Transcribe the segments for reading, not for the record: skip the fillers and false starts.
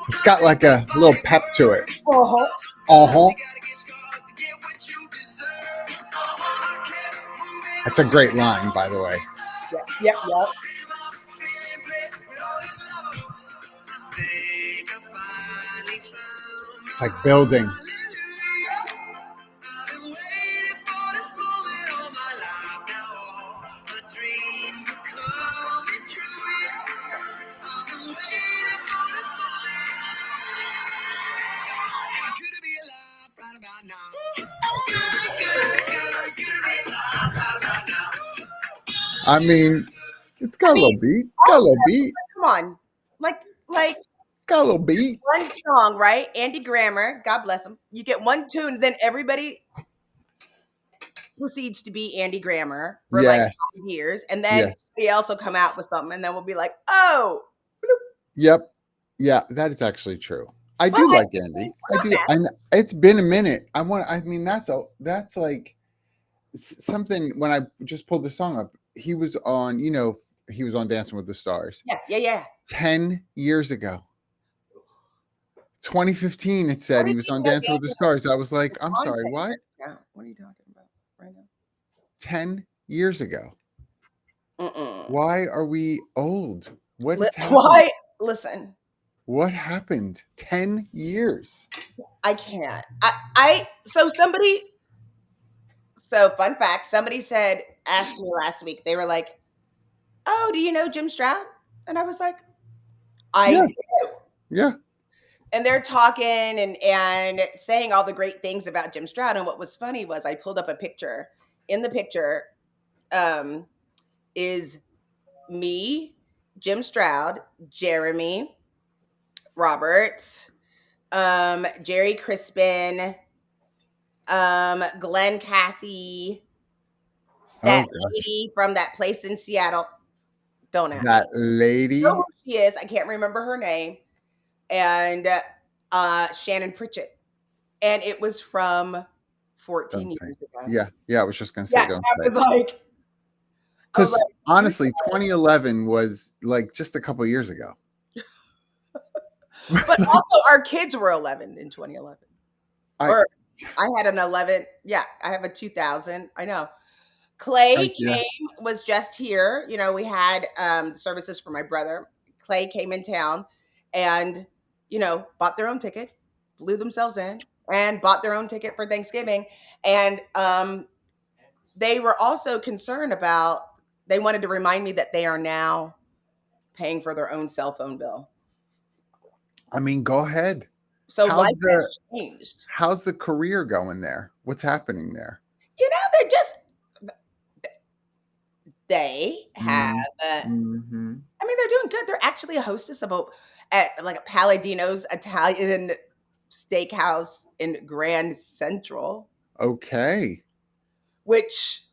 It's got like a little pep to it. Uh-huh. Uh-huh. That's a great line, by the way. Yep. It's like building. I mean, it's got a little beat. Got a little beat. Come on. Like Got a little beat. one song, right? Andy Grammer, God bless him. You get one tune, then everybody proceeds to be Andy Grammer for like Yes. 5 years, and then Yes. somebody else will come out with something, and then we'll be like, oh. Yep. Yeah, that is actually true. I But do like Andy. I do. It's been a minute. I mean, that's like something. When I just pulled the song up, he was on. He was on Dancing with the Stars. Yeah. 10 years ago. 2015. It said he was on Dancing with the Stars. I was like, I'm sorry, what? Yeah. What are you talking about right now? 10 years ago. Mm-mm. Why are we old? What has happened? Why? Listen. What happened? 10 years. I can't. So fun fact, somebody asked me last week, they were like, oh, do you know Jim Stroud? And I was like, I do. Yeah. And they're talking and saying all the great things about Jim Stroud. And what was funny was I pulled up a picture. In the picture is me, Jim Stroud, Jeremy, Robert, Jerry Crispin, Glenn Cathy, that lady from that place in Seattle. Don't ask that me. lady. I know who she is. I can't remember her name. And Shannon Pritchett. And it was from 14 years ago. Yeah. I was just gonna say, don't I was like, because honestly, 2011 was like just a couple years ago. But also, our kids were 11 in 2011. Or I had an 11. Yeah, I have a 2000. I know. Clay was just here. We had services for my brother. Clay came in town and, bought their own ticket, flew themselves in, and bought their own ticket for Thanksgiving. And they were also concerned they wanted to remind me that they are now paying for their own cell phone bill. I mean, go ahead. So life has changed. How's the career going there? What's happening there? They're just they have. I mean, they're doing good. They're actually a hostess at like a Baldino's Italian steakhouse in Grand Central. Okay. Which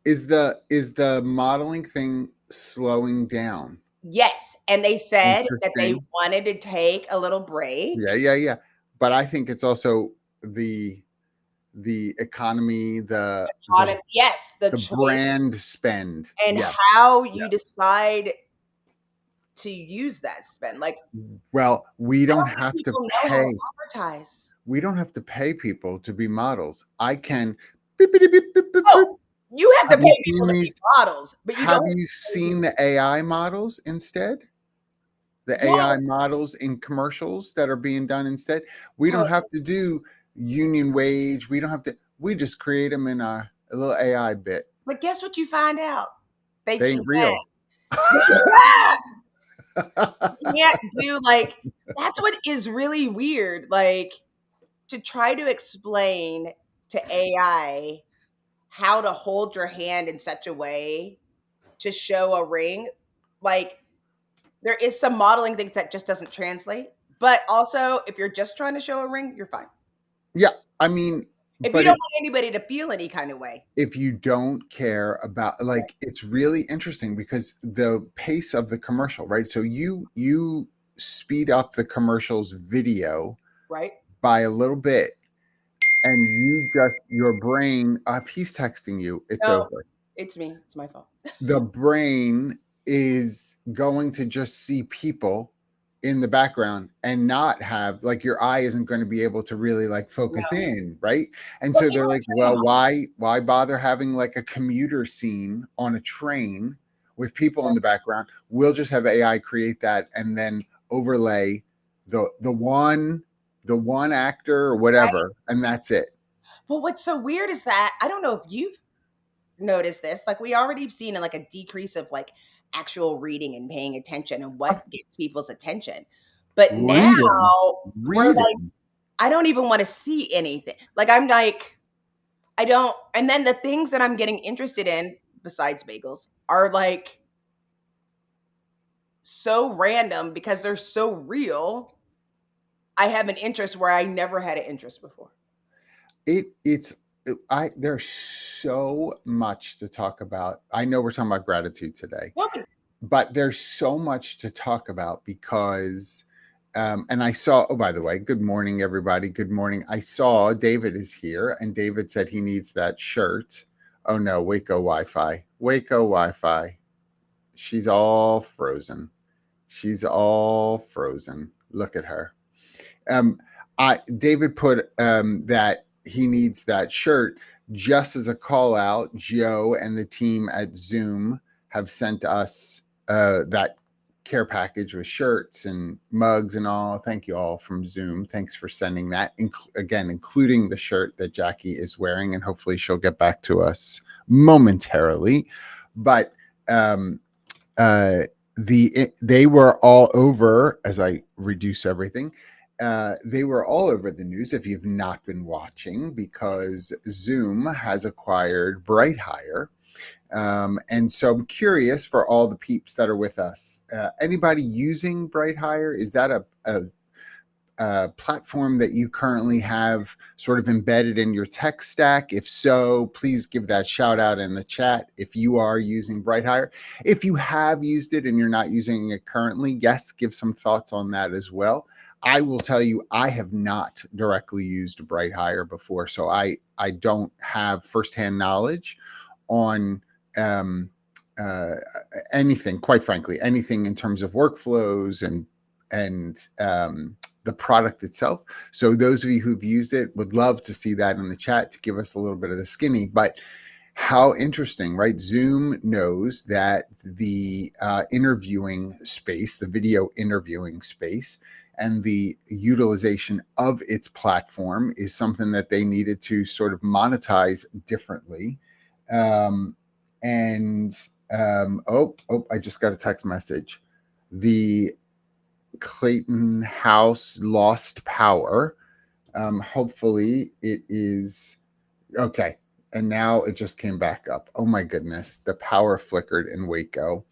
is the modeling thing slowing down? Yes, and they said that they wanted to take a little break. Yeah. But I think it's also the economy, the brand spend, and how you decide to use that spend. Like, well, we don't have to pay. Advertise. We don't have to pay people to be models. I can. You have to pay people to be models, but have you seen the AI models instead? The AI models in commercials that are being done instead. We don't have to do union wage. We don't have to. We just create them in a little AI bit. But guess what you find out? They ain't real. You can't do that's what is really weird. Like, to try to explain to AI how to hold your hand in such a way to show a ring. Like, there is some modeling things that just doesn't translate. But also, if you're just trying to show a ring, you're fine. Yeah, I mean, if you don't want anybody to feel any kind of way. If you don't care about, it's really interesting because the pace of the commercial, right? So you speed up the commercial's video, right, by a little bit, and your brain, if he's texting you, it's over. It's me. It's my fault. The brain is going to just see people in the background and not have, like, your eye isn't going to be able to really like focus No. in, right? And Well, so you they're know, like, well, why bother having like a commuter scene on a train with people in the background? We'll just have AI create that and then overlay the one actor or whatever, and that's it. well, what's so weird is that I don't know if you've noticed this. Like we already have seen like a decrease of like actual reading and paying attention and what gets people's attention. But now Reading, we're like, reading. I don't even want to see anything. Like I'm like, I don't. And then the things that I'm getting interested in, besides bagels, are like so random because they're so real. I have an interest where I never had an interest before. It's I there's so much to talk about. I know we're talking about gratitude today, No, but but there's so much to talk about because and I saw, oh, by the way, good morning, everybody. Good morning. I saw David is here and David said he needs that shirt. Oh no, Waco Wi-Fi. Waco Wi-Fi. She's all frozen. She's all frozen. Look at her. Um, David put that he needs that shirt just as a call out. Joe and the team at Zoom have sent us that care package with shirts and mugs and all. Thank you all from Zoom. Thanks for sending that. Again, including the shirt that Jackye is wearing, and hopefully she'll get back to us momentarily. But um, uh, they were all over as I reduce everything. They were all over the news if you've not been watching because Zoom has acquired BrightHire. And so I'm curious for all the peeps that are with us. Anybody using BrightHire? Is that a platform that you currently have sort of embedded in your tech stack? If so, please give that shout out in the chat if you are using BrightHire. If you have used it and you're not using it currently, yes, give some thoughts on that as well. I will tell you, I have not directly used BrightHire before, so I don't have firsthand knowledge on uh, anything, quite frankly, anything in terms of workflows and the product itself. So those of you who've used it would love to see that in the chat to give us a little bit of the skinny. But how interesting, right? Zoom knows that the interviewing space, the video interviewing space, and the utilization of its platform is something that they needed to sort of monetize differently. Um, and I just got a text message. The Clayton house lost power. Hopefully it is okay. And now it just came back up. Oh my goodness. The power flickered in Waco.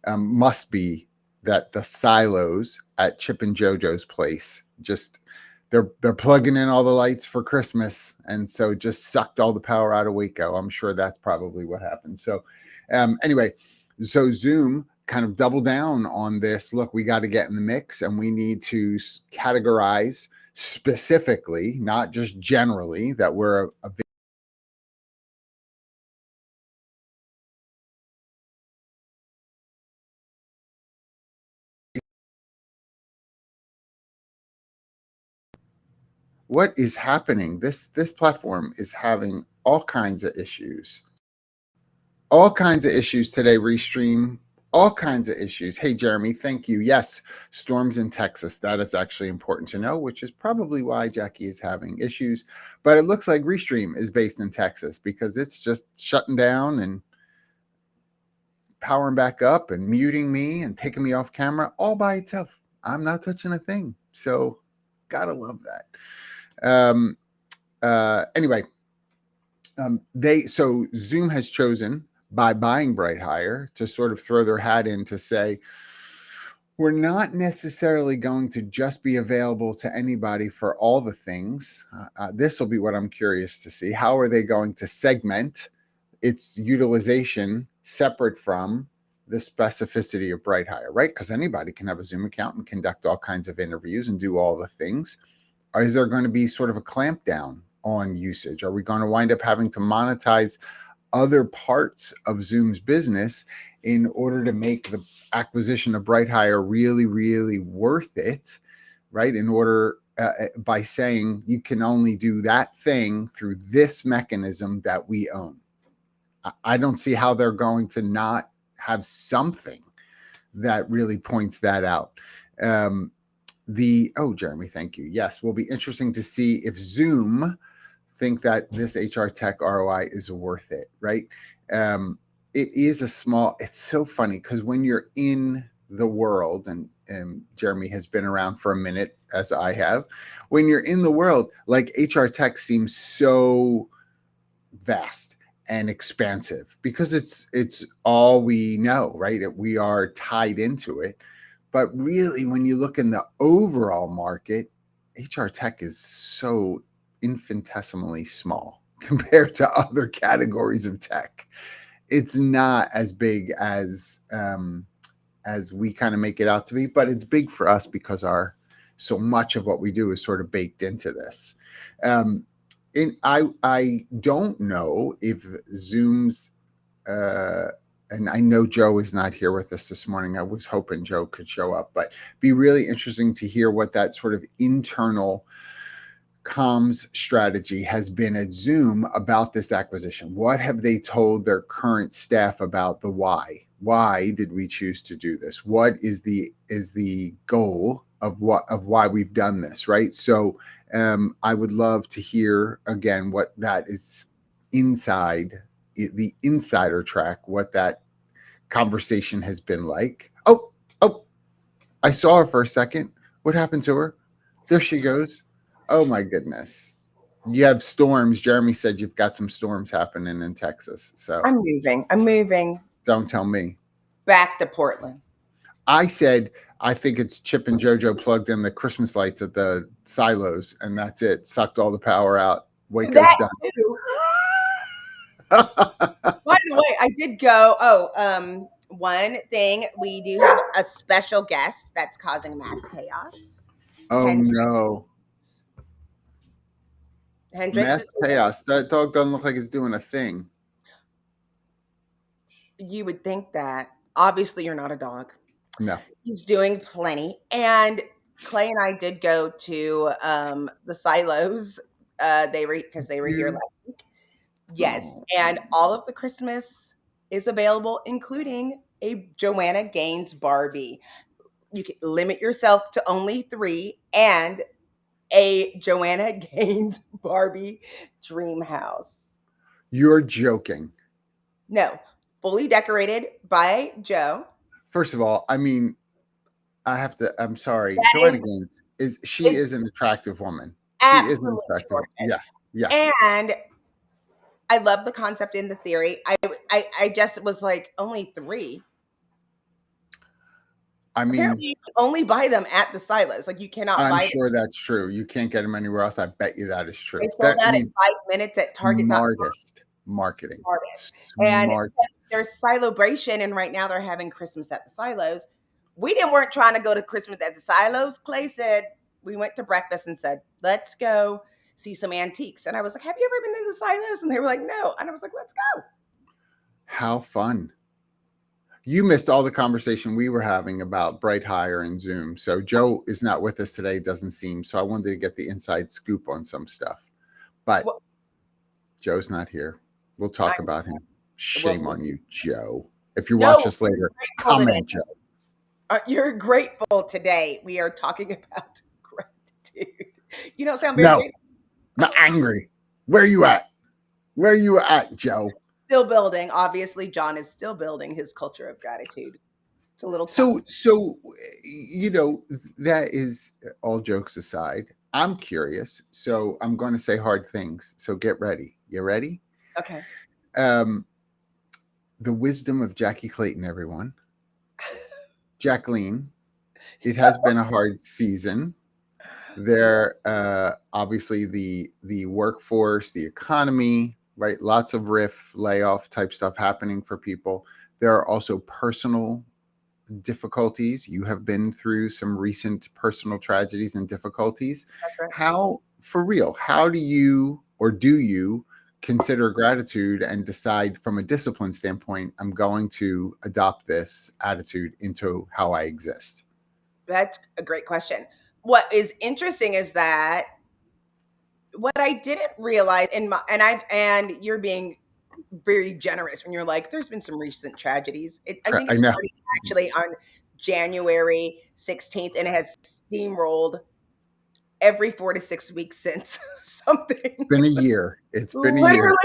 Must be that the silos at Chip and JoJo's place just they're plugging in all the lights for Christmas, and so just sucked all the power out of Waco. I'm sure that's probably what happened. So anyway, so Zoom kind of double down on this. Look, we got to get in the mix, and we need to categorize specifically, not just generally, that we're a what is happening. This platform is having all kinds of issues. All kinds of issues today, Restream. All kinds of issues. Hey, Jeremy, thank you. Yes, storms in Texas. That is actually important to know, which is probably why Jackye is having issues. But it looks like Restream is based in Texas because it's just shutting down and powering back up and muting me and taking me off camera all by itself. I'm not touching a thing. So, gotta love that. Anyway, so Zoom has chosen by buying BrightHire to sort of throw their hat in to say we're not necessarily going to just be available to anybody for all the things. This will be what I'm curious to see. How are they going to segment its utilization separate from the specificity of BrightHire, right? Because anybody can have a Zoom account and conduct all kinds of interviews and do all the things. Or is there going to be sort of a clamp down on usage? Are we going to wind up having to monetize other parts of Zoom's business in order to make the acquisition of BrightHire really, really worth it, right? In order by saying you can only do that thing through this mechanism that we own. I don't see how they're going to not have something that really points that out. Jeremy, thank you. Yes, will be interesting to see if Zoom think that this HR tech ROI is worth it, right? It is it's so funny because when you're in the world, and Jeremy has been around for a minute, as I have, when you're in the world, like HR tech seems so vast and expansive because it's all we know, right? We are tied into it. But really, when you look in the overall market, HR tech is so infinitesimally small compared to other categories of tech. It's not as big as we kind of make it out to be, but it's big for us because so much of what we do is sort of baked into this. I don't know if Zoom's and I know Joe is not here with us this morning. I was hoping Joe could show up, but be really interesting to hear what that sort of internal comms strategy has been at Zoom about this acquisition. What have they told their current staff about the why? Why did we choose to do this? What is the goal of why we've done this, right? So I would love to hear again what that is inside the insider track, what that conversation has been like. Oh, I saw her for a second. What happened to her? There she goes. Oh my goodness. You have storms. Jeremy said you've got some storms happening in Texas. So I'm moving don't tell me. back to Portland. I said, I think it's Chip and JoJo plugged in the Christmas lights at the silos, and that's it. Sucked all the power out. Waco's That done. too. By the way, I did go. One thing, we do have a special guest that's causing mass chaos. Oh Hendrix. no. Hendrix Mass chaos. That dog doesn't look like it's doing a thing. You would think that. Obviously, you're not a dog. No. He's doing plenty. And Clay and I did go to the silos. They were here last week. Yes, and all of the Christmas is available, including a Joanna Gaines Barbie. You can limit yourself to only 3 and a Joanna Gaines Barbie dream house. You're joking. No, fully decorated by Joe. First of all, I mean, I'm sorry. That Joanna Gaines is an attractive woman. She is an absolutely attractive. gorgeous. Yeah. And I love the concept in the theory. I just was like, only 3. I mean, apparently you can only buy them at the silos. Like you cannot I'm buy sure that's true. You can't get them anywhere else. I bet you that is true. They sold out in 5 minutes at Target.com. Smartest marketing. And Smartest. there's Silobration, and right now they're having Christmas at the silos. Weren't trying to go to Christmas at the silos. Clay said, we went to breakfast and said, let's go see some antiques. And I was like, have you ever been to the silos? And they were like, no. And I was like, let's go. How fun. You missed all the conversation we were having about BrightHire and Zoom. So Joe is not with us today, doesn't seem. So I wanted to get the inside scoop on some stuff. But Joe's not here. We'll talk about him. Shame on you, Joe. If you watch us later, comment, Joe. You're grateful today. We are talking about gratitude. You don't sound very grateful. Not angry. Where are you at? Where are you at, Joe? Still building. Obviously, John is still building his culture of gratitude. It's a little tough. So that is all jokes aside. I'm curious, so I'm going to say hard things. So get ready. You ready? Okay. The wisdom of Jackye Clayton, everyone. Jacqueline, it has been a hard season. There, obviously, the workforce, the economy, right? Lots of layoff type stuff happening for people. There are also personal difficulties. You have been through some recent personal tragedies and difficulties. That's right. How, for real, how do you consider gratitude and decide from a discipline standpoint, I'm going to adopt this attitude into how I exist? That's a great question. What is interesting is that what I didn't realize in my and you're being very generous when you're like, there's been some recent tragedies. I think I it know. started actually on January 16th and it has steamrolled every 4 to 6 weeks since something. It's been a year. It's been a year.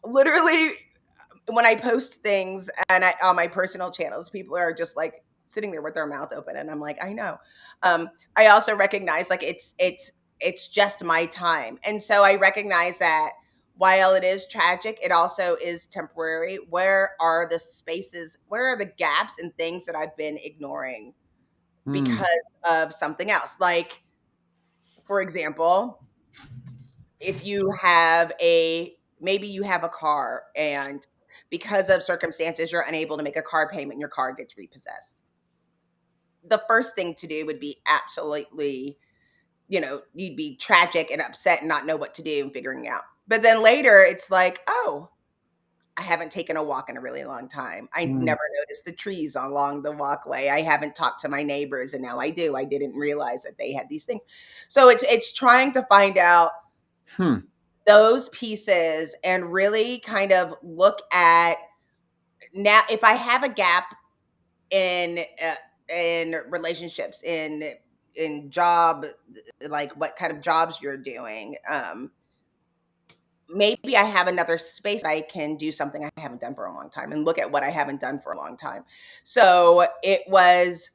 Literally, when I post things and on my personal channels, people are just like sitting there with their mouth open, and I'm like, I know. I also recognize like it's just my time, and so I recognize that while it is tragic, it also is temporary. Where are the spaces? Where are the gaps and things that I've been ignoring because of something else? Like, for example, if you have maybe you have a car and because of circumstances you're unable to make a car payment and your car gets repossessed. The first thing to do would be absolutely, you'd be tragic and upset and not know what to do and figuring out. But then later it's like, oh, I haven't taken a walk in a really long time. I never noticed the trees along the walkway. I haven't talked to my neighbors and now I do. I didn't realize that they had these things. So it's trying to find out those pieces and really kind of look at now if I have a gap in relationships in job, like what kind of jobs you're doing, maybe I have another space I can do something I haven't done for a long time and look at what I haven't done for a long time. So it was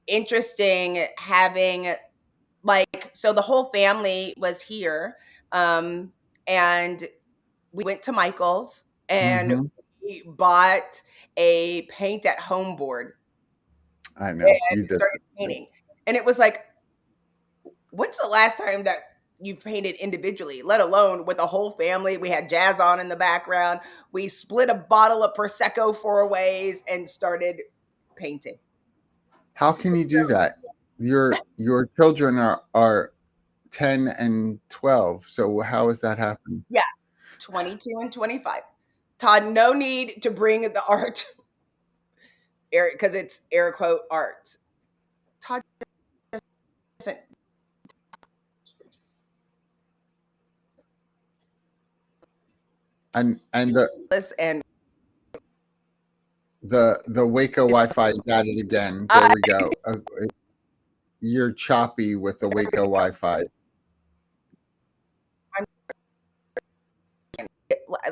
interesting having so the whole family was here, and we went to Michael's and Mm-hmm. we bought a paint at home board I know and you did. started painting. And it was like, when's the last time that you've painted individually, let alone with a whole family? We had jazz on in the background. We split a bottle of Prosecco 4 ways and started painting. How can you do that? Your children are 10 and 12. So how is that happening? Yeah, 22 and 25. Todd, no need to bring the art, because it's air quote art. Todd doesn't. And And the Waco Wi-Fi is at it again. There we go. You're choppy with the Waco Wi-Fi.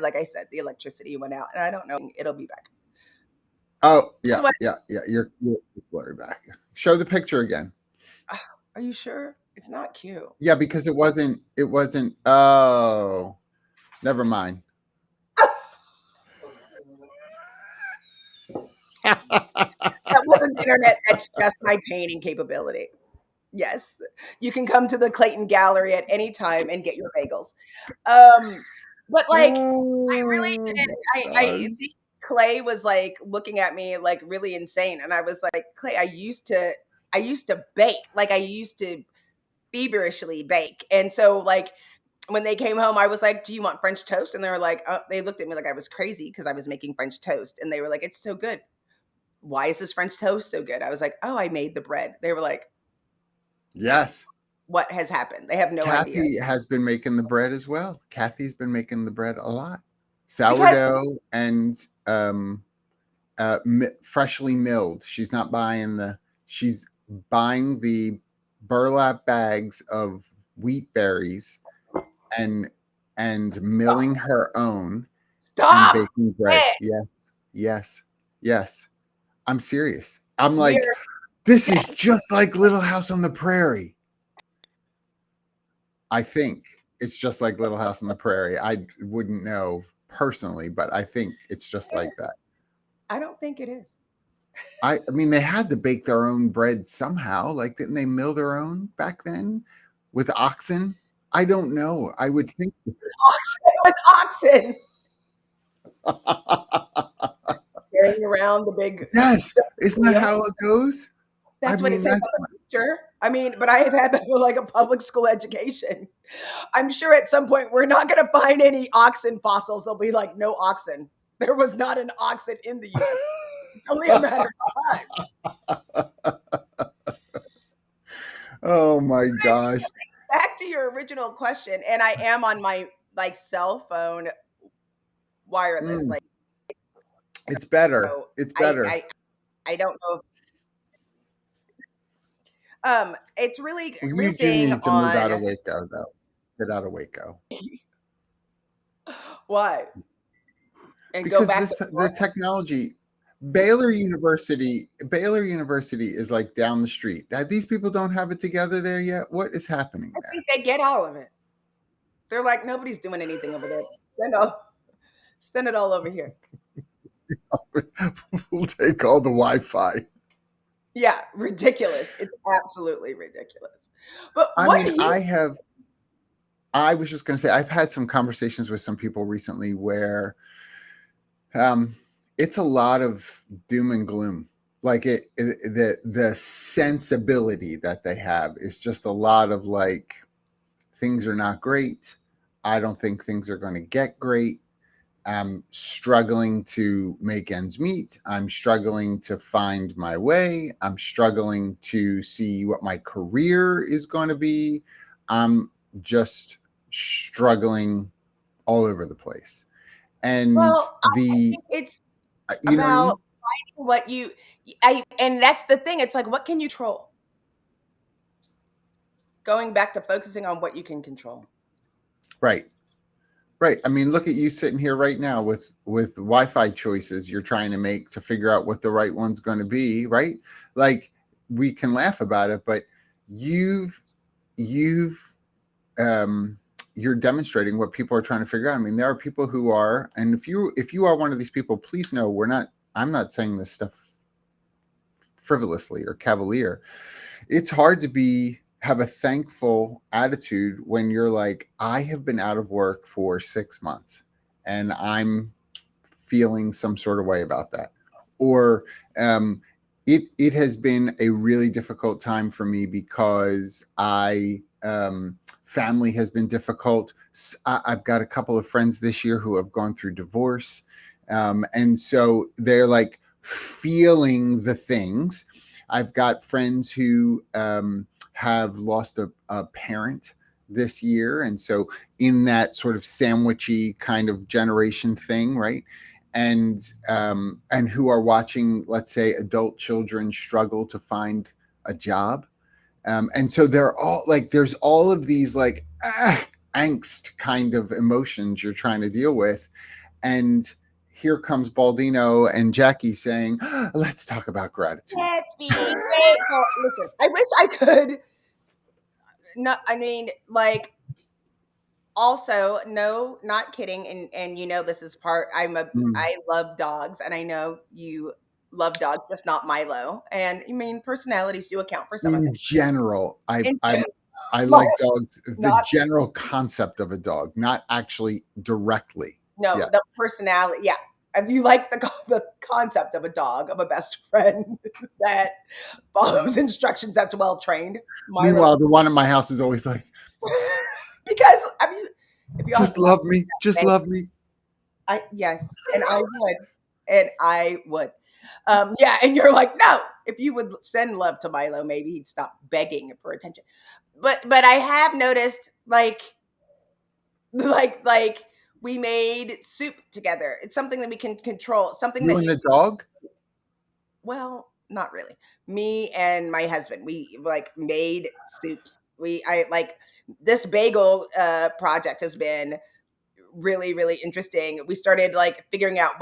like I said, the electricity went out, and I don't know. It'll be back. Oh yeah, So what? yeah, yeah. You're blurry back. Show the picture again. Are you sure? It's not cute. Yeah, because it wasn't. It wasn't. Oh, never mind. That wasn't internet. That's just my painting capability. Yes, you can come to the Clayton Gallery at any time and get your bagels. But like, I really Oh didn't. my I gosh. think Clay was like looking at me like really insane, and I was like, Clay, I used to bake. Like I used to feverishly bake, and so like when they came home, I was like, "Do you want French toast?" And they were like, they looked at me like I was crazy because I was making French toast, and they were like, "It's so good. Why is this French toast so good?" I was like, "Oh, I made the bread." They were like, Yes. "What has happened?" They have no idea. Kathy has been making the bread as well. Kathy's been making the bread a lot. Because Sourdough and freshly milled. She's buying the burlap bags of wheat berries and stop, milling her own and stop baking bread. it. Yes, yes, yes. I'm serious. I'm like, You're this is yes. just like Little House on the Prairie. I think it's just like Little House on the Prairie. I wouldn't know personally, but I think it's just like that. I don't think it is. I mean, they had to bake their own bread somehow. Like, didn't they mill their own back then with oxen? I don't know. I would think. With oxen carrying around the big Yes, stone isn't that wheel. how it goes? I That's what it mean, says that's on the teacher. I mean, but I have had like a public school education. I'm sure at some point we're not going to find any oxen fossils. There'll be like no oxen. There was not an oxen in the U.S. It's only a matter of time. Oh my gosh. Back to your original question, and I am on my like cell phone wireless. Mm, Like, it's better. so It's I better. I I don't know. It's really Well, you do rinsing need to move out on of Waco, though. Get out of Waco. what and go Because back to the technology, Baylor University is like down the street. These people don't have it together there yet. What is happening I there? think they get all of it. They're like, nobody's doing anything over there. Send it all over here. We'll take all the Wi-Fi. Yeah, ridiculous. It's absolutely ridiculous. But I what mean, do you I was just going to say, I've had some conversations with some people recently where um, it's a lot of doom and gloom. Like the sensibility that they have is just a lot of like, things are not great. I don't think things are going to get great. I'm struggling to make ends meet. I'm struggling to find my way. I'm struggling to see what my career is going to be. I'm just struggling all over the place. And well, I the, think it's you know what I about mean? what you and that's the thing. It's like what can you control? Going back to focusing on what you can control. Right. Right. I mean, look at you sitting here right now with Wi-Fi choices you're trying to make to figure out what the right one's going to be, right? Like we can laugh about it, but you've you've you're demonstrating what people are trying to figure out. I mean, there are people who are, and if you are one of these people, please know I'm not saying this stuff frivolously or cavalier. It's hard to have a thankful attitude when you're like, I have been out of work for 6 months and I'm feeling some sort of way about that. Or it has been a really difficult time for me because family has been difficult. I've got a couple of friends this year who have gone through divorce. And so they're like feeling the things. I've got friends who have lost a parent this year. And so in that sort of sandwichy kind of generation thing, right? And who are watching, let's say, adult children struggle to find a job. And so they're all like, there's all of these like angst kind of emotions you're trying to deal with. And here comes Baldino and Jackye saying, let's talk about gratitude. Let's be grateful. Listen, I wish I could. No, I mean, like, also, no, not kidding. And you know, this is part. Mm. I love dogs, and I know you love dogs, just not Milo. And I mean, personalities do account for some of In it. general, And I Milo, like dogs. The not general concept of a dog, not actually directly. no, Yeah. the personality. Yeah, if you like the concept of a dog, of a best friend that follows instructions, that's well trained. Milo, Meanwhile, the one in my house is always like, because I mean, if you all just love me, just love me. yes, and I would. Yeah, and you're like, no. If you would send love to Milo, maybe he'd stop begging for attention. But I have noticed, like we made soup together. It's something that we can control. Something You that and the dog? well, not really. Me and my husband, we like made soups. I like this bagel project has been really really interesting. We started like figuring out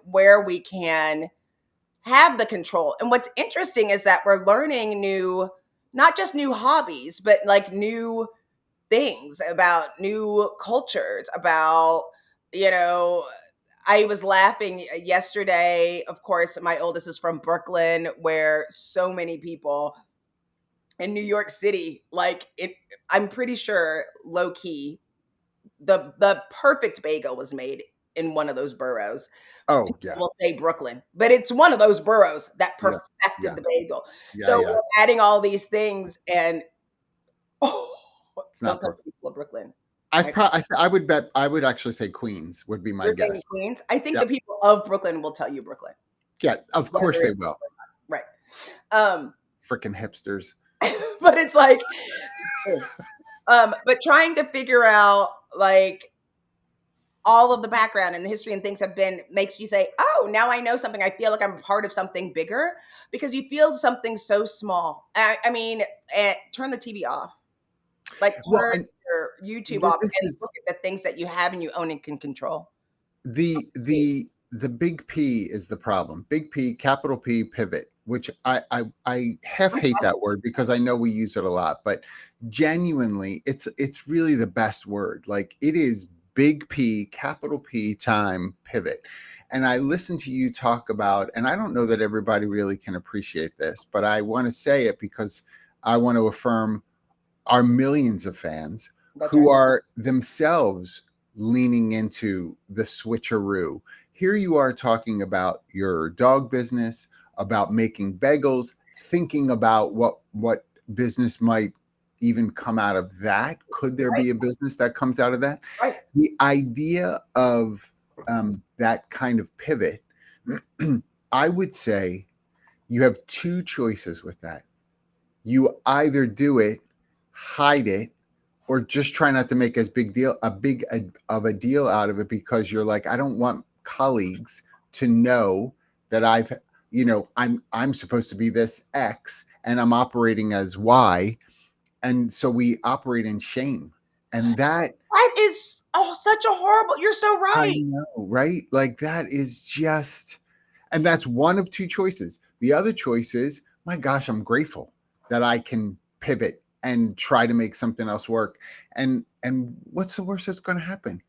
where we can have the control. And what's interesting is that we're learning not just new hobbies, but like new things about new cultures, about, you know, I was laughing yesterday. Of course, my oldest is from Brooklyn, where so many people in New York City, I'm pretty sure low key, the perfect bagel was made in one of those boroughs. Oh, People yeah. will say Brooklyn, but it's one of those boroughs that Yeah. perfected Yeah. the bagel. Yeah. So Yeah. we're adding all these things, and oh, It's don't not tell the Brooklyn. people of Brooklyn. I would bet, I would actually say Queens would be my You're saying guess. Queens? I think Yeah. the people of Brooklyn will tell you Brooklyn, Yeah. Of whether course they it's will. right. Um, Freaking hipsters. but it's like, but trying to figure out like all of the background and the history and things have been makes you say, oh, now I know something. I feel like I'm part of something bigger because you feel something so small. I mean, turn the TV off, like Well, turn and your YouTube off this and is look at the things that you have and you own and can control. the big P is the problem. Big P, capital P, pivot, which I half hate that word because I know we use it a lot, but genuinely, it's really the best word. Like it is big P, capital P time pivot. And I listen to you talk about, and I don't know that everybody really can appreciate this, but I want to say it because I want to affirm our millions of fans That's who right. are themselves leaning into the switcheroo. Here you are talking about your dog business, about making bagels, thinking about what business might even come out of that. Could there Right. be a business that comes out of that? Right. The idea of that kind of pivot, I would say you have two choices with that. You either do it, hide it, or just try not to make as big of a deal out of it because you're like, I don't want colleagues to know that I'm supposed to be this X and I'm operating as Y. And so we operate in shame. And that That is such a horrible. You're so I right. know, right? Like that is just, and that's one of two choices. The other choice is, my gosh, I'm grateful that I can pivot and try to make something else work. And what's the worst that's going to happen?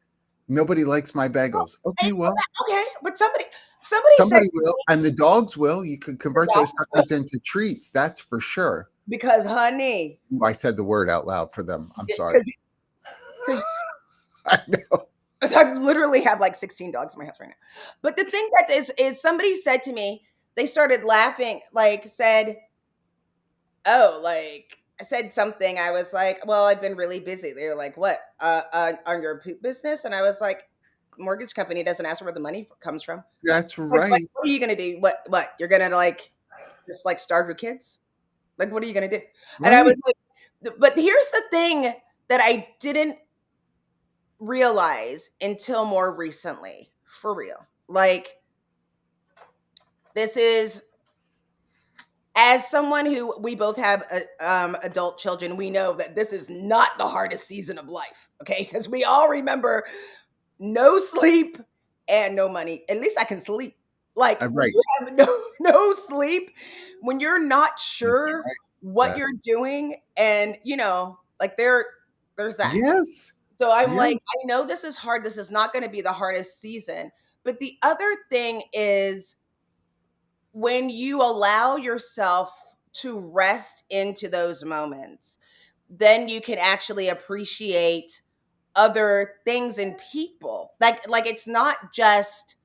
Nobody likes my Well, bagels. Okay, well, okay, but somebody said somebody to will, me, and the dogs will. You can the convert those dogs suckers into treats. That's for sure. because honey, Ooh, I said the word out loud for them. I'm sorry. because I know. I literally have like 16 dogs in my house right now. But the thing that is somebody said to me, they started laughing, like said, oh, like I said something. I was like, well, I've been really busy. They were like, what? On your poop business? And I was like, mortgage company doesn't ask where the money comes from. That's Like, right. what are you gonna do? What? You're gonna like just like starve your kids? Like, what are you gonna do? And I was Right. like, but here's the thing that I didn't realize until more recently, for real. Like, this is as someone who we both have adult children, we know that this is not the hardest season of life. Okay, because we all remember no sleep and no money. At least I can sleep. Like when Right. you have no sleep, when you're not That's sure right. what you're That's doing, and like there's that. yes. So I'm Yes. like, I know this is hard. This is not going to be the hardest season. But the other thing is when you allow yourself to rest into those moments, then you can actually appreciate other things and people. Like it's not just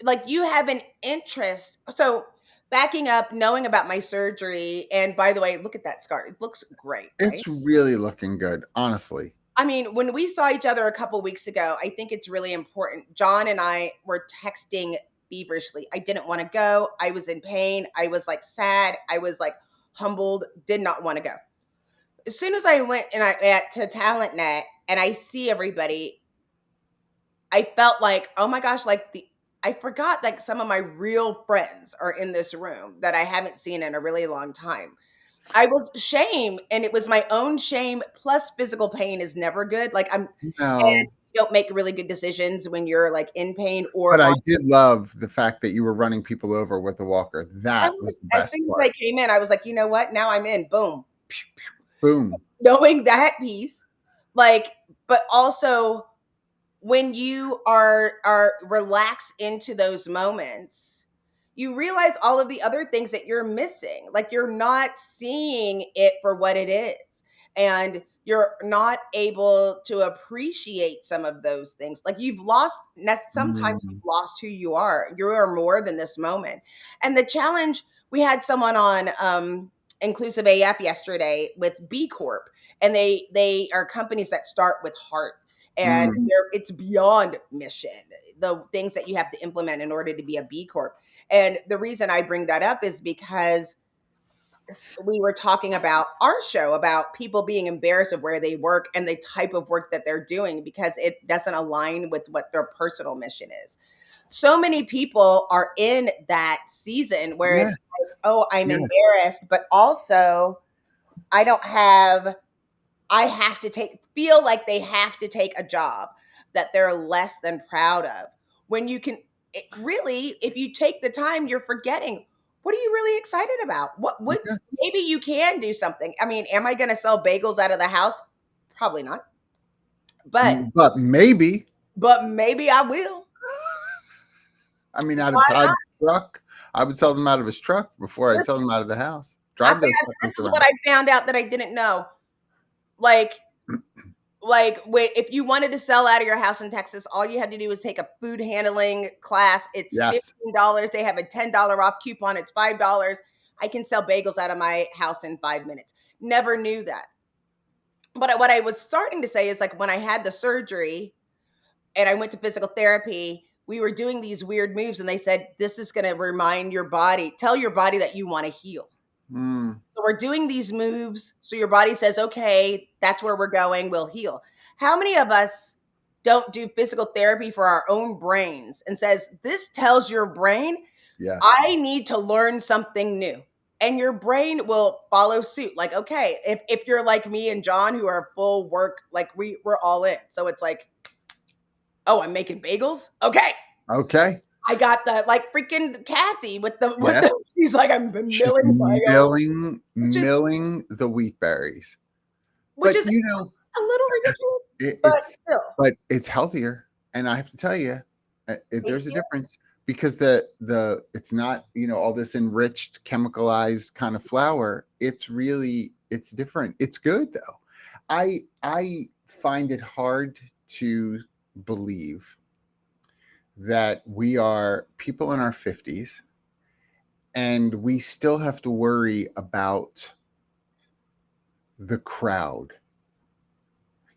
like you have an interest. So backing up, knowing about my surgery, and by the way, look at that scar. It looks great, right? It's really looking good, honestly. I mean, when we saw each other a couple weeks ago, I think it's really important. John and I were texting feverishly. I didn't want to go. I was in pain. I was like sad. I was like humbled, did not want to go. As soon as I went and to TalentNet and I see everybody, I felt like, oh my gosh, I forgot like some of my real friends are in this room that I haven't seen in a really long time. I was shame, and it was my own shame plus physical pain is never good. Like and No, you don't make really good decisions when you're like in pain but or I on. did love the fact that you were running people over with the walker. I That was was the as best soon as part. I came in, I was like, you know what? Now I'm in. Boom. Boom. Knowing that piece, like, but also when you are relaxed into those moments, you realize all of the other things that you're missing. Like you're not seeing it for what it is. And you're not able to appreciate some of those things. Like sometimes Mm. you've lost who you are. You are more than this moment. And the challenge, we had someone on Inclusive AF yesterday with B Corp, and they are companies that start with heart, and Mm. it's beyond mission, the things that you have to implement in order to be a B Corp. And the reason I bring that up is because we were talking about our show about people being embarrassed of where they work and the type of work that they're doing because it doesn't align with what their personal mission is. So many people are in that season where Yes. it's like, oh, I'm Yes. embarrassed, but also I don't have, I have to feel like they have to take a job that they're less than proud of. When you can really, if you take the time, you're forgetting, what are you really excited about? What Yes. maybe you can do something. I mean, am I going to sell bagels out of the house? Probably not. But But maybe. maybe I will. I mean, out of Why not? Todd's truck, I would sell them out of his truck before I'd sell Listen, them out of the house. Drive those suckers this is what around. I found out that I didn't know. Like if you wanted to sell out of your house in Texas, all you had to do was take a food handling class. It's Yes. $15. They have a $10 off coupon. It's $5. I can sell bagels out of my house in 5 minutes. Never knew that. But what I was starting to say is like when I had the surgery and I went to physical therapy, we were doing these weird moves and they said, this is going to remind your body, tell your body that you want to heal. Mm. So we're doing these moves. So your body says, okay, that's where we're going. We'll heal. How many of us don't do physical therapy for our own brains and says, this tells your brain, Yes. I need to learn something new. And your brain will follow suit. Like, okay, if you're like me and John, who are full work, like we're all in. So it's like, oh, I'm making bagels. Okay. Okay. I got the like freaking Kathy with Yes. the she's like, I'm She's milling bagels, which is milling the wheat berries. which But is a little ridiculous, but it's still healthier, and I have to tell you, there's a tastier. difference because the it's not all this enriched chemicalized kind of flour. It's different. It's good though. I find it hard to believe that we are people in our 50s and we still have to worry about the crowd.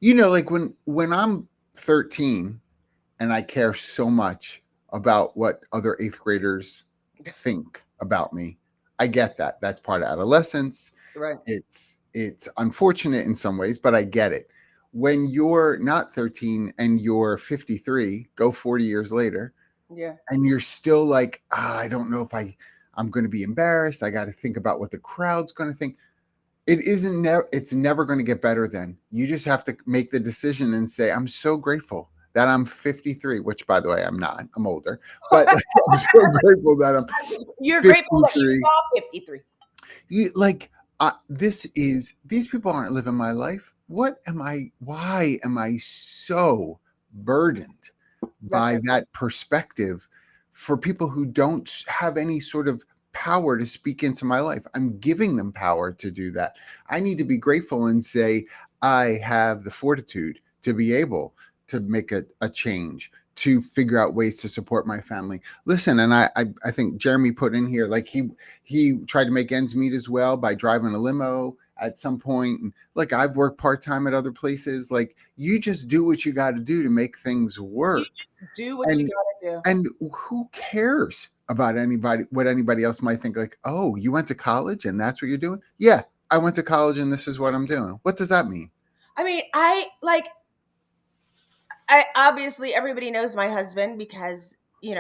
Like when I'm 13 and I care so much about what other 8th graders think about me. I get that. That's part of adolescence. Right. It's unfortunate in some ways, but I get it. When you're not 13 and you're 53, go 40 years later, Yeah. and you're still like, I don't know if I'm going to be embarrassed. I got to think about what the crowd's going to think. It's never going to get better then. You just have to make the decision and say, I'm so grateful that I'm 53, which by the way, I'm not. I'm older. But I'm so grateful that I'm You're grateful that you 53. saw 53. These people aren't living my life. Why am I so burdened That's by right. that perspective for people who don't have any sort of power to speak into my life? I'm giving them power to do that. I need to be grateful and say, I have the fortitude to be able to make a change, to figure out ways to support my family. Listen, and I think Jeremy put in here, like he tried to make ends meet as well by driving a limo at some point. And like I've worked part-time at other places. Like you just do what you got to do to make things You work. just do what you And gotta do. and who cares about what anybody else might think? Like, oh, you went to college and that's what you're doing? Yeah, I went to college and this is what I'm doing. What does that mean? I mean, I obviously everybody knows my husband because, he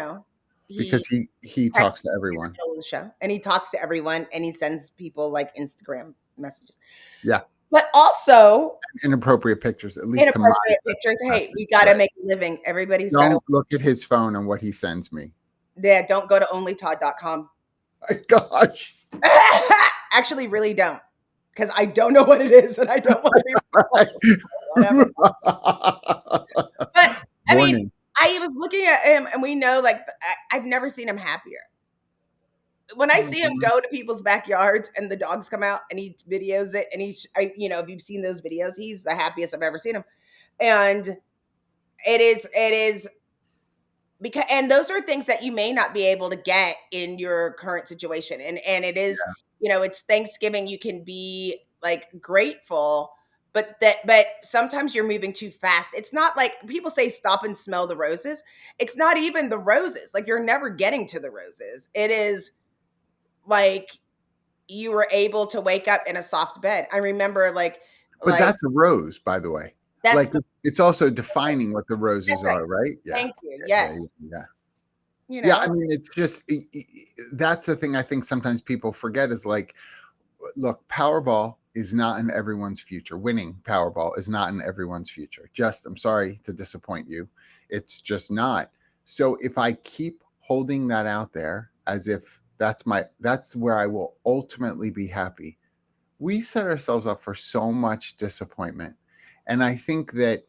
Because he talks texts to me in the everyone. middle of the show and he talks to everyone and he sends people like Instagram messages. Yeah, But also inappropriate pictures, at least to my inappropriate pictures. Hey, we right. gotta make a living. Everybody's gotta Don't look at his phone and what he sends me. yeah, don't go to onlytodd.com. My gosh. Actually, really don't. Because I don't know what it is and I don't want to be whatever. But I mean, Warning. I was looking at him and we know like I've never seen him happier. when I see him go to people's backyards and the dogs come out and he videos it, and if you've seen those videos, he's the happiest I've ever seen him. And it is because, and those are things that you may not be able to get in your current situation. And it is, it's Thanksgiving. You can be like grateful, but sometimes you're moving too fast. It's not like people say stop and smell the roses. It's not even the roses. Like, you're never getting to the roses. It is like you were able to wake up in a soft bed. I remember But like that's a rose, by the way. that's Like, the it's also defining what the roses that's right. are, right? Yeah. Thank you. Yeah. Yes. Yeah. You Yeah. I know. mean, it's just, that's the thing I think sometimes people forget is like, look, Powerball is not in everyone's future. Winning Powerball is not in everyone's future. Just, I'm sorry to disappoint you. It's just not. So if I keep holding that out there as if that's where I will ultimately be happy, we set ourselves up for so much disappointment. And I think that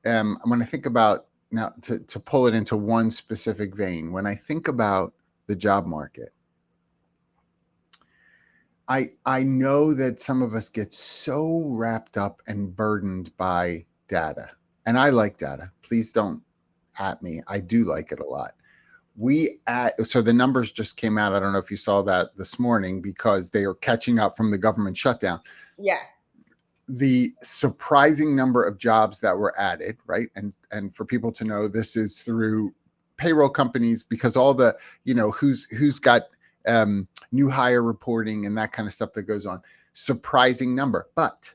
when I think about now to pull it into one specific vein, when I think about the job market, I know that some of us get so wrapped up and burdened by data. And I like data. Please don't at me. I do like it a lot. So the numbers just came out. I don't know if you saw that this morning, because they are catching up from the government shutdown. Yeah. The surprising number of jobs that were added, right? And for people to know, this is through payroll companies, because all the, who's got new hire reporting and that kind of stuff that goes on. Surprising number, but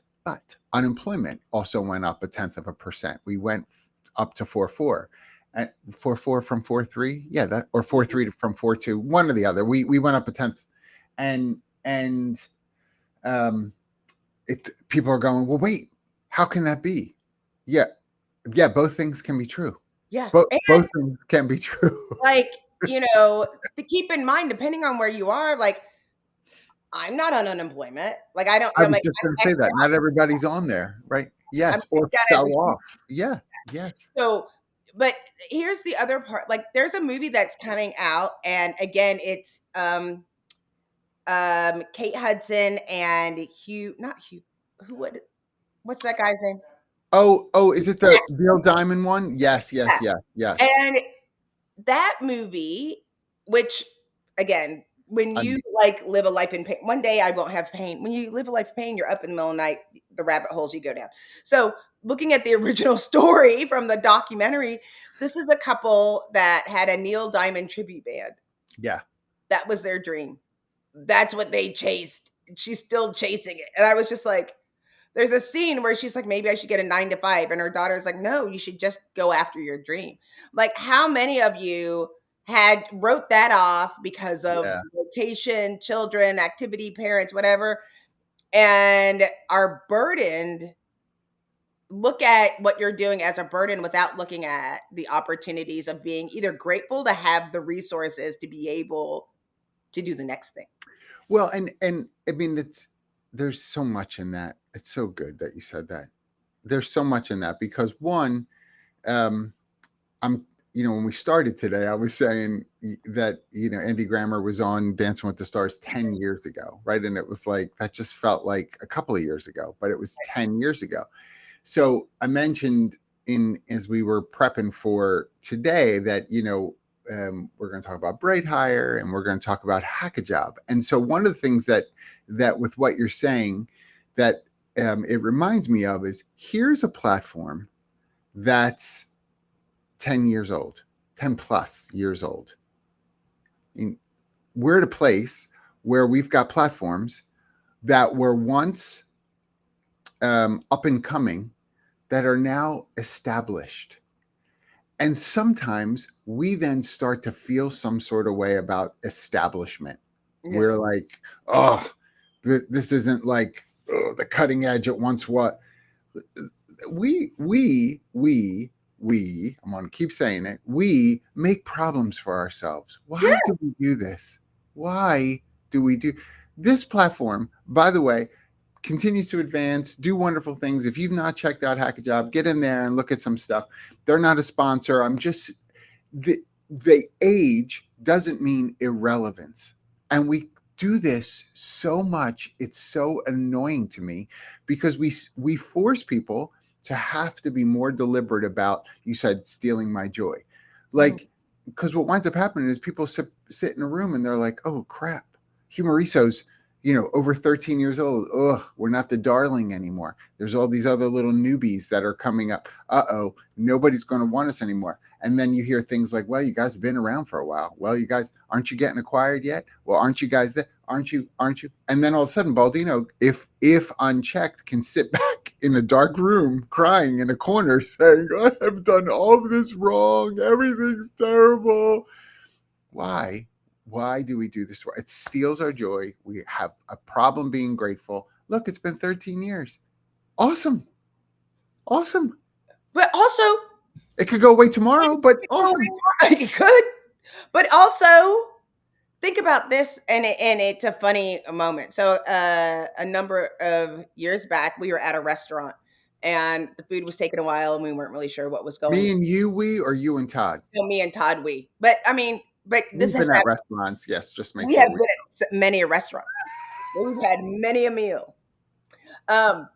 unemployment also went up 0.1%. We went up to 4.4. At 4.4 from 4.3, yeah, that, or 4.3 from 4.2, one or the other. We went up 0.1%, and people are going, well, wait, how can that be? Yeah, both things can be true. Yeah. Both things can be true. Like, to keep in mind, depending on where you are, like, I'm not on unemployment. Like, I don't, I was like, just I'm going to say X'd that out. not everybody's on there, right? I'm Yes, or X'd out fell every off. Yeah, yes. So, but here's the other part. Like, there's a movie that's coming out, and again, it's Kate Hudson and Hugh, not Hugh, what's that guy's name? Oh, is it the Neil Diamond one? Yes. Yeah. And that movie, which, again, when you like live a life in pain, one day I won't have pain. When you live a life of pain, you're up in the middle of the night, the rabbit holes you go down. So, looking at the original story from the documentary, this is a couple that had a Neil Diamond tribute band. Yeah. That was their dream. That's what they chased. She's still chasing it. And I was just like, there's a scene where she's like, maybe I should get a 9 to 5. And her daughter's like, no, you should just go after your dream. Like, how many of you wrote that off because of Yeah. location, children, activity, parents, whatever, and are burdened? Look at what you're doing as a burden without looking at the opportunities of being either grateful to have the resources to be able to do the next thing. Well, and I mean, there's so much in that. It's so good that you said that. There's so much in that, because one, I'm, when we started today, I was saying that, Andy Grammer was on Dancing with the Stars 10 years ago, right? And it was like, that just felt like a couple of years ago, but it was 10 years ago. So I mentioned as we were prepping for today that, we're going to talk about BrightHire, and we're going to talk about Hack a Job. And so one of the things that with what you're saying that it reminds me of is, here's a platform that's 10 years old, 10 plus years old. We're at a place where we've got platforms that were once up and coming that are now established. And sometimes we then start to feel some sort of way about establishment. Yeah. We're like, oh, this isn't like the cutting edge it once was. We, I'm going to keep saying it. We make problems for ourselves. Why do we do this? Why do we do this? Platform, by the way, continues to advance, do wonderful things. If you've not checked out Hack a Job, get in there and look at some stuff. They're not a sponsor. I'm just, the age doesn't mean irrelevance. And we do this so much. It's so annoying to me because we force people to have to be more deliberate about, you said, stealing my joy. Mhm. Like, because what winds up happening is people sit in a room and they're like, oh crap, Humoriso's, over 13 years old. Ugh, we're not the darling anymore. There's all these other little newbies that are coming up. Uh-oh, nobody's going to want us anymore. And then you hear things like, well, you guys have been around for a while. Well, you guys, aren't you getting acquired yet? Well, aren't you guys there? Aren't you? And then all of a sudden, Baldino, if unchecked, can sit back in a dark room crying in a corner saying, I have done all of this wrong. Everything's terrible. Why? Why do we do this? It steals our joy. We have a problem being grateful. Look, it's been 13 years. Awesome. Awesome. But also, it could go away tomorrow, but awesome. It could. But also, think about this, and it's a funny moment. So, a number of years back, we were at a restaurant, and the food was taking a while, and we weren't really sure what was going on. Me and you, or you and Todd? Me and Todd, we. But I mean, this We've has been at happened. restaurants. Yes, just make We have sure been at many a restaurant. We've had many a meal. But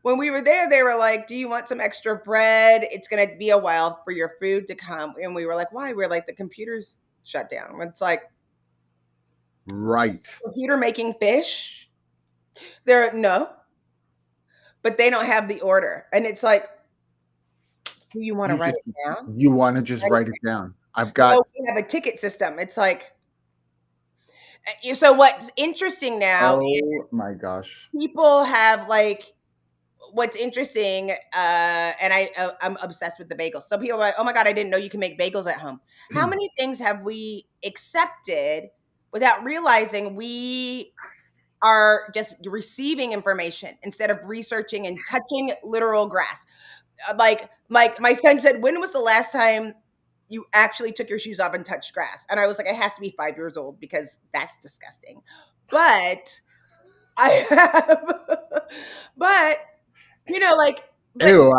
when we were there, they were like, "Do you want some extra bread? It's going to be a while for your food to come." And we were like, "Why?" We are like, "The computer's shut down." It's like, right. computer making fish. They're no, but they don't have the order, and it's like, do you want to write it down? You want to just write it down. I've got. No, we have a ticket system. It's like, so what's interesting now is Oh my gosh. people have like, what's interesting, and I'm obsessed with the bagels. So people are like, "Oh my god, I didn't know you can make bagels at home." How many things have we accepted without realizing we are just receiving information instead of researching and touching literal grass? Like my son said, "When was the last time you actually took your shoes off and touched grass?" And I was like, "It has to be 5 years old because that's disgusting." But I have, but like, but Ew.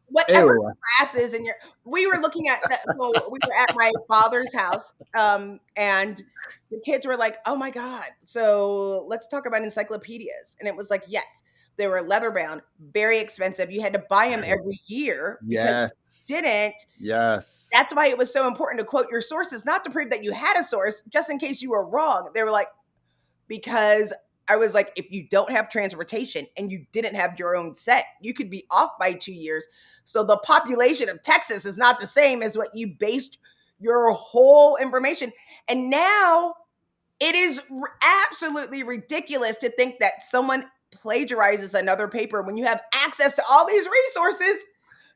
whatever Ew. grass is in your, we were looking at that. So we were at my father's house, and the kids were like, "Oh my god, so let's talk about encyclopedias." And it was like, yes, they were leather bound, very expensive. You had to buy them every year because Yes. you didn't. Yes. That's why it was so important to quote your sources, not to prove that you had a source, just in case you were wrong. They were like, because I was like, if you don't have transportation and you didn't have your own set, you could be off by 2 years. So the population of Texas is not the same as what you based your whole information. And now it is absolutely ridiculous to think that someone plagiarizes another paper when you have access to all these resources.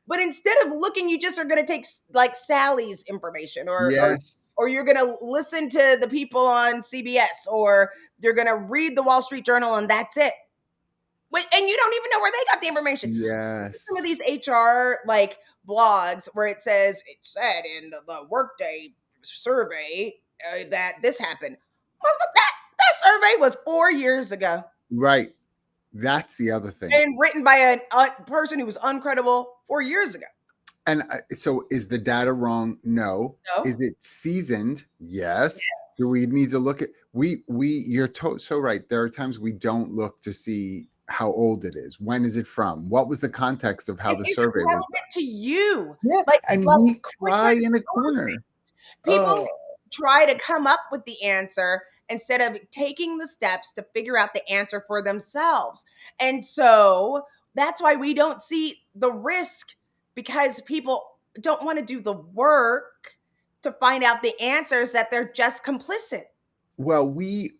But instead of looking, you just are going to take like Sally's information, Yes. or you're going to listen to the people on CBS, or you're going to read the Wall Street Journal, and that's it. And you don't even know where they got the information. Some of Yes. these HR like blogs where it says it said in the Workday survey that this happened. Well, that survey was 4 years ago Right. That's the other thing. and written by a person who was uncredible 4 years ago. And so is the data wrong? No. No. Is it seasoned? Yes. Do Yes. we need to look at you're so right. There are times we don't look to see how old it is. When is it from? What was the context of how And the is it survey was done? relevant to you? Yeah. And Like we with cry your in a sourcing. corner. People Oh, try to come up with the answer instead of taking the steps to figure out the answer for themselves. And so that's why we don't see the risk, because people don't want to do the work to find out the answers, that they're just complicit. well, we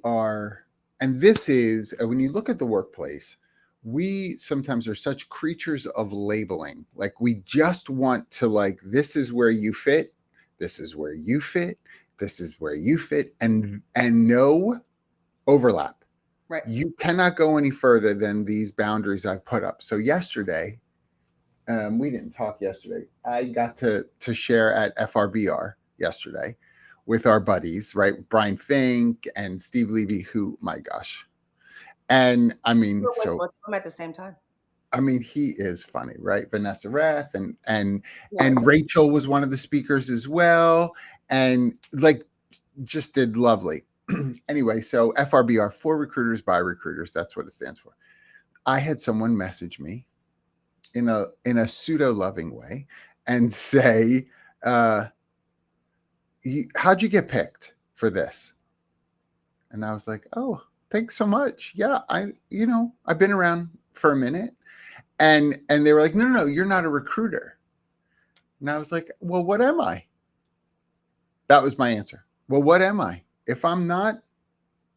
are, and this is when you look at the workplace, we sometimes are such creatures of labeling. Like we just want to, like, this is where you fit, this is where you fit, this is where you fit, and no overlap. Right. You cannot go any further than these boundaries I've put up. So yesterday, we didn't talk yesterday. I got to share at FRBR yesterday with our buddies, right? Brian Fink and Steve Levy, who, my gosh. And I mean, We're with so both of them at the same time. I mean, he is funny, right? Vanessa Rath and Yes. Rachel was one of the speakers as well, and like just did lovely. Anyway, so FRBR, for recruiters by recruiters, that's what it stands for. I had someone message me in a pseudo loving way and say, how'd you get picked for this? And I was like, oh, thanks so much. Yeah, I've been around for a minute. And they were like, no, you're not a recruiter. And I was like, well, what am I? That was my answer. Well, what am I? If I'm not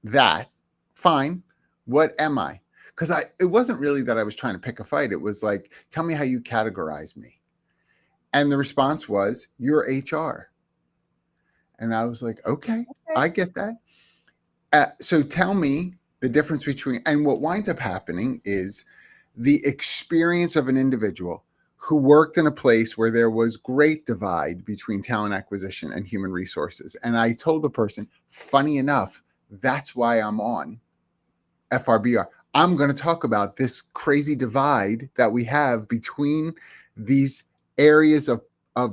that, fine. What am I? Because it wasn't really that I was trying to pick a fight. It was like, tell me how you categorize me. And the response was, you're HR. And I was like, okay, I get that. So tell me the difference between, and what winds up happening is the experience of an individual who worked in a place where there was great divide between talent acquisition and human resources. And I told the person, funny enough, that's why I'm on FRBR. I'm going to talk about this crazy divide that we have between these areas of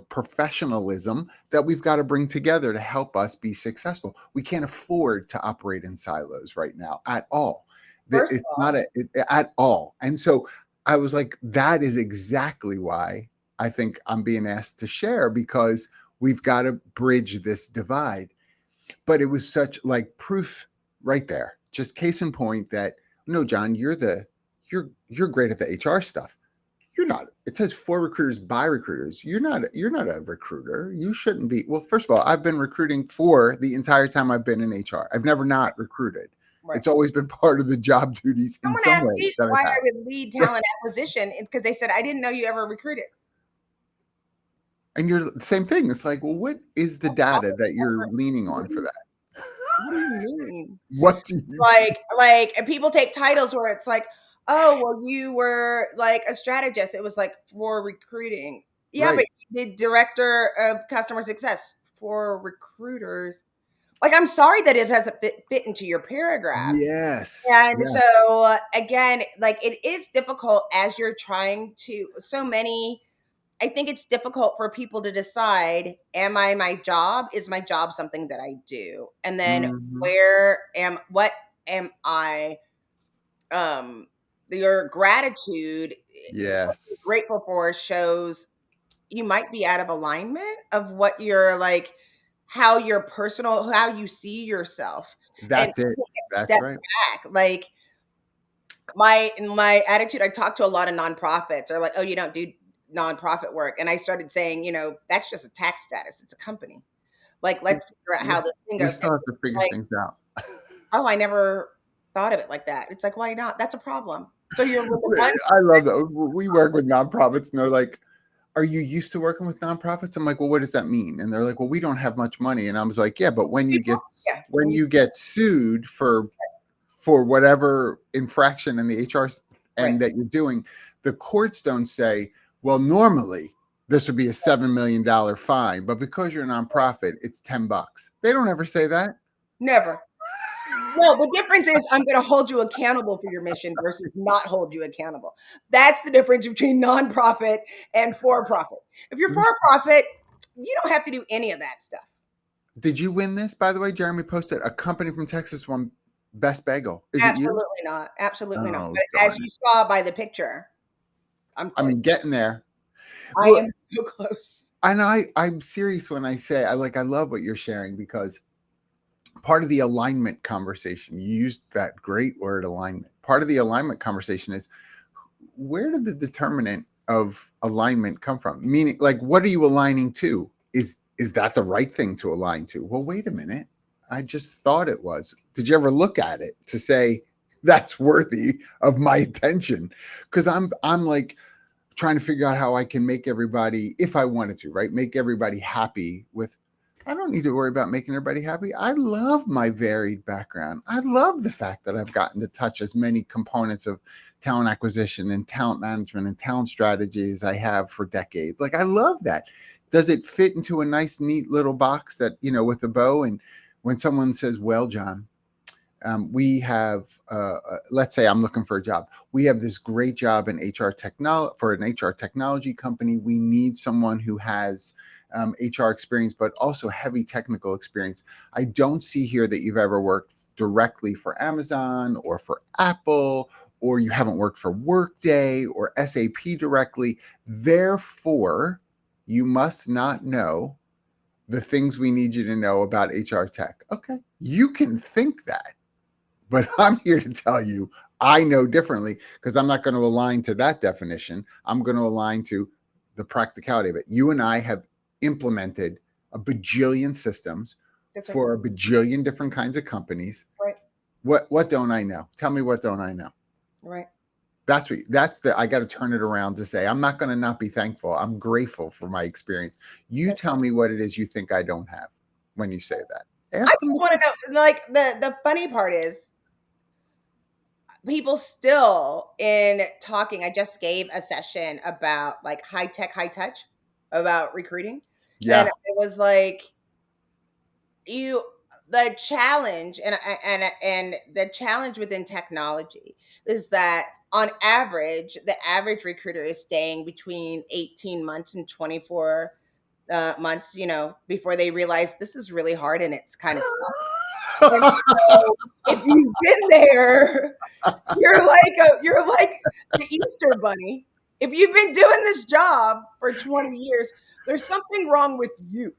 professionalism that we've got to bring together to help us be successful. We can't afford to operate in silos right now at all. It's not at all. And so I was like, that is exactly why I think I'm being asked to share, because we've got to bridge this divide. But it was such like proof right there, just case in point that no, John, you're great at the HR stuff. You're not. It says for recruiters by recruiters. You're not a recruiter. You shouldn't be. Well, first of all, I've been recruiting for the entire time I've been in HR. I've never not recruited. Right. It's always been part of the job duties in some way that why I've had. I would lead talent acquisition, because they said, I didn't know you ever recruited. And you're the same thing. It's like, well, what is the data that you're leaning on for that? What do you mean? What do you like and people take titles where it's like, oh, well, you were like a strategist. It was like for recruiting. Yeah, right. but the director of customer success for recruiters. Like, I'm sorry that it doesn't fit into your paragraph. Yes. And Yes. so again, like, it is difficult as you're trying to, I think it's difficult for people to decide, am I my job? Is my job something that I do? And then what am I, your gratitude, what you're Yes. grateful for shows you might be out of alignment of what you're like, how you see yourself. And That's it. take a That's step right. back. Like, my attitude, I talk to a lot of nonprofits, or like, oh, you don't do nonprofit work. And I started saying, that's just a tax status. It's a company. Like, let's figure out how this thing We goes. still have to figure Like, things out. oh, I never thought of it like that. It's like, why not? That's a problem. So you're with the ones. I love that. We work with nonprofits and they're like, are you used to working with nonprofits? I'm like, well, what does that mean? And they're like, well, we don't have much money. And I was like, yeah, but when you get sued for whatever infraction in the HR Right. and that you're doing, the courts don't say, well, normally this would be a $7 million fine, but because you're a nonprofit, it's $10. They don't ever say that. Never. No, the difference is I'm going to hold you accountable for your mission versus not hold you accountable. That's the difference between nonprofit and for-profit. If you're for-profit, you don't have to do any of that stuff. Did you win this, by the way? Jeremy posted a company from Texas won Best Bagel. Is it you? Absolutely not. Absolutely not. Oh, But as you saw by the picture, I'm close. I mean, getting there. I am so close. And I'm serious when I say I love what you're sharing, because part of the alignment conversation, you used that great word, alignment. Part of the alignment conversation is, where did the determinant of alignment come from? Meaning, like, what are you aligning to? Is that the right thing to align to? Well, wait a minute. I just thought it was. Did you ever look at it to say that's worthy of my attention? Because I'm like trying to figure out how I can make everybody, if I wanted to, right, make everybody happy with. I don't need to worry about making everybody happy. I love my varied background. I love the fact that I've gotten to touch as many components of talent acquisition and talent management and talent strategy as I have for decades. Like, I love that. Does it fit into a nice, neat little box that, with a bow? And when someone says, well, John, we have, let's say I'm looking for a job. We have this great job in HR technology for an HR technology company. We need someone who has HR experience, but also heavy technical experience. I don't see here that you've ever worked directly for Amazon or for Apple, or you haven't worked for Workday or SAP directly. Therefore, you must not know the things we need you to know about HR tech. Okay, you can think that, but I'm here to tell you I know differently, because I'm not going to align to that definition. I'm going to align to the practicality of it. You and I have implemented a bajillion systems That's right. for a bajillion different kinds of companies. Right. What don't I know? Tell me, what don't I know? Right. I got to turn it around to say, I'm not going to not be thankful. I'm grateful for my experience. You tell me what it is you think I don't have when you say that. I Ask just them. want to know, like, the funny part is people still in talking. I just gave a session about like high tech, high touch, about recruiting. And Yeah. it was like, you the challenge, and the challenge within technology is that on average, the average recruiter is staying between 18 months and 24 months, before they realize this is really hard and it's kind of stuck. And so if you've been there, you're like the Easter bunny. If you've been doing this job for 20 years, there's something wrong with you,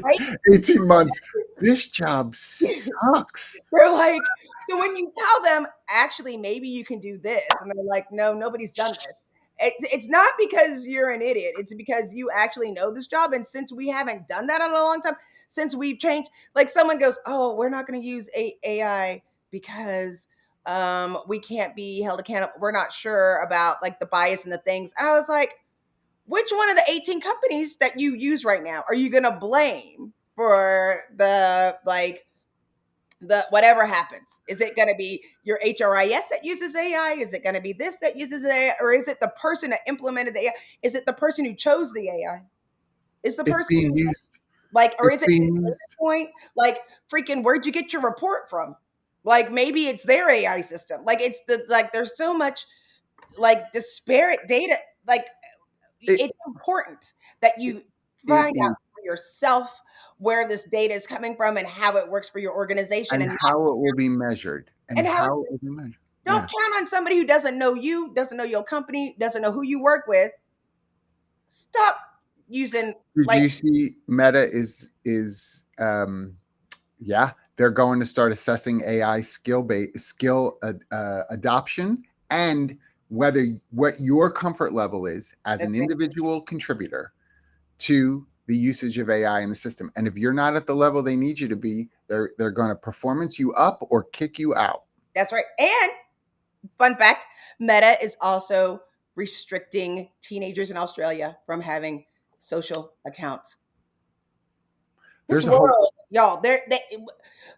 right? 18 months. This job sucks. They're like, so when you tell them, actually, maybe you can do this, and they're like, no, nobody's done this. It's not because you're an idiot. It's because you actually know this job. And since we haven't done that in a long time, since we've changed, like someone goes, oh, we're not going to use AI because we can't be held accountable. We're not sure about like the bias and the things. And I was like, which one of the 18 companies that you use right now are you going to blame for the whatever happens? Is it going to be your HRIS that uses AI? Is it going to be this that uses AI? Or is it the person that implemented the AI? Is it the person who chose the AI? Is the It's person being used. like, or It's is it the being data used. point? Like, freaking, where'd you get your report from? Like, maybe it's their AI system. Like, there's so much like disparate data. Like, It, it's important that you it find out is. for yourself where this data is coming from and how it works for your organization, And and how it will be measured. And how how it's. it will be measured. Don't Yeah. count on somebody who doesn't know you, doesn't know your company, doesn't know who you work with. Stop using Did like you see Meta yeah, they're going to start assessing AI skill adoption, and whether what your comfort level is as that's an right. individual contributor to the usage of AI in the system. And if you're not at the level they need you to be, they're going to performance you up or kick you out. That's right. And fun fact, Meta is also restricting teenagers in Australia from having social accounts. This There's a whole. world, y'all,